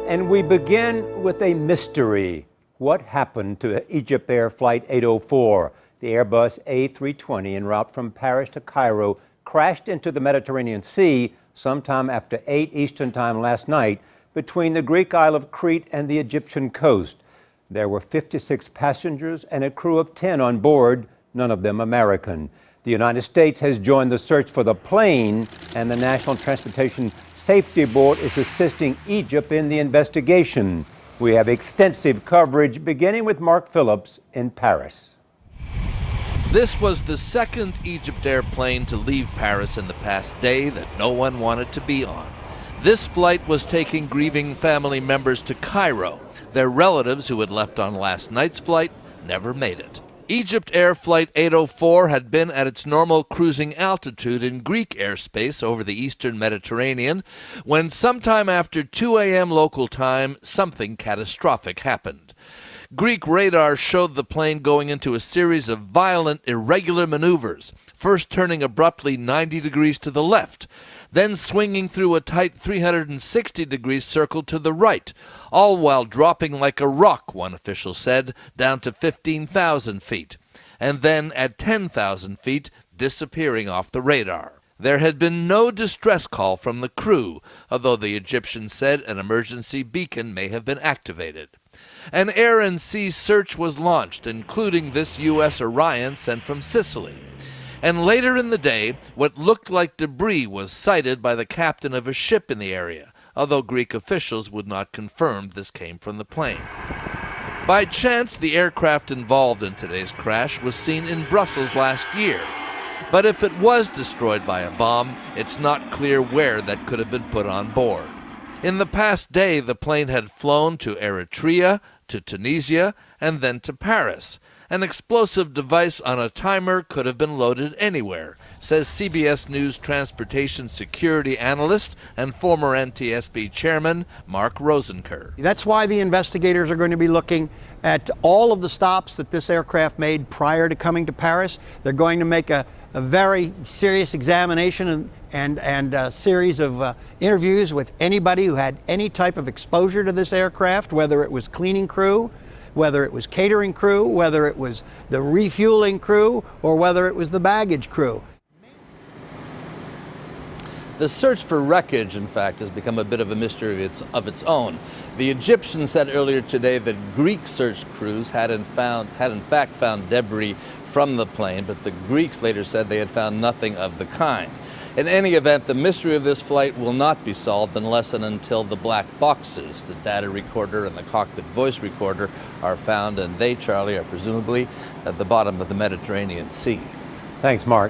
And we begin with a mystery. What happened to EgyptAir Flight 804? The Airbus A320 en route from Paris to Cairo crashed into the Mediterranean Sea sometime after 8 Eastern Time last night between the Greek Isle of Crete and the Egyptian coast. There were 56 passengers and a crew of 10 on board, none of them American. The United States has joined the search for the plane, and the National Transportation Safety Board is assisting Egypt in the investigation. We have extensive coverage, beginning with Mark Phillips in Paris. This was the second EgyptAir plane to leave Paris in the past day that no one wanted to be on. This flight was taking grieving family members to Cairo. Their relatives who had left on last night's flight never made it. EgyptAir Flight 804 had been at its normal cruising altitude in Greek airspace over the eastern Mediterranean when sometime after 2 a.m. local time, something catastrophic happened. Greek radar showed the plane going into a series of violent, irregular maneuvers, first turning abruptly 90 degrees to the left, then swinging through a tight 360-degree circle to the right, all while dropping like a rock, one official said, down to 15,000 feet, and then at 10,000 feet, disappearing off the radar. There had been no distress call from the crew, although the Egyptians said an emergency beacon may have been activated. An air and sea search was launched, including this U.S. Orion sent from Sicily. And later in the day, what looked like debris was sighted by the captain of a ship in the area, although Greek officials would not confirm this came from the plane. By chance, the aircraft involved in today's crash was seen in Brussels last year. But if it was destroyed by a bomb, it's not clear where that could have been put on board. In the past day, the plane had flown to Eritrea, to Tunisia, and then to Paris. An explosive device on a timer could have been loaded anywhere, says CBS News transportation security analyst and former NTSB chairman Mark Rosenker. That's why the investigators are going to be looking at all of the stops that this aircraft made prior to coming to Paris. They're going to make a very serious examination and a series of interviews with anybody who had any type of exposure to this aircraft, whether it was cleaning crew, whether it was catering crew, whether it was the refueling crew, or whether it was the baggage crew. The search for wreckage, in fact, has become a bit of a mystery of its own. The Egyptians said earlier today that Greek search crews had in fact found debris from the plane, but the Greeks later said they had found nothing of the kind. In any event, the mystery of this flight will not be solved unless and until the black boxes, the data recorder and the cockpit voice recorder, are found, and they, Charlie, are presumably at the bottom of the Mediterranean Sea. Thanks, Mark.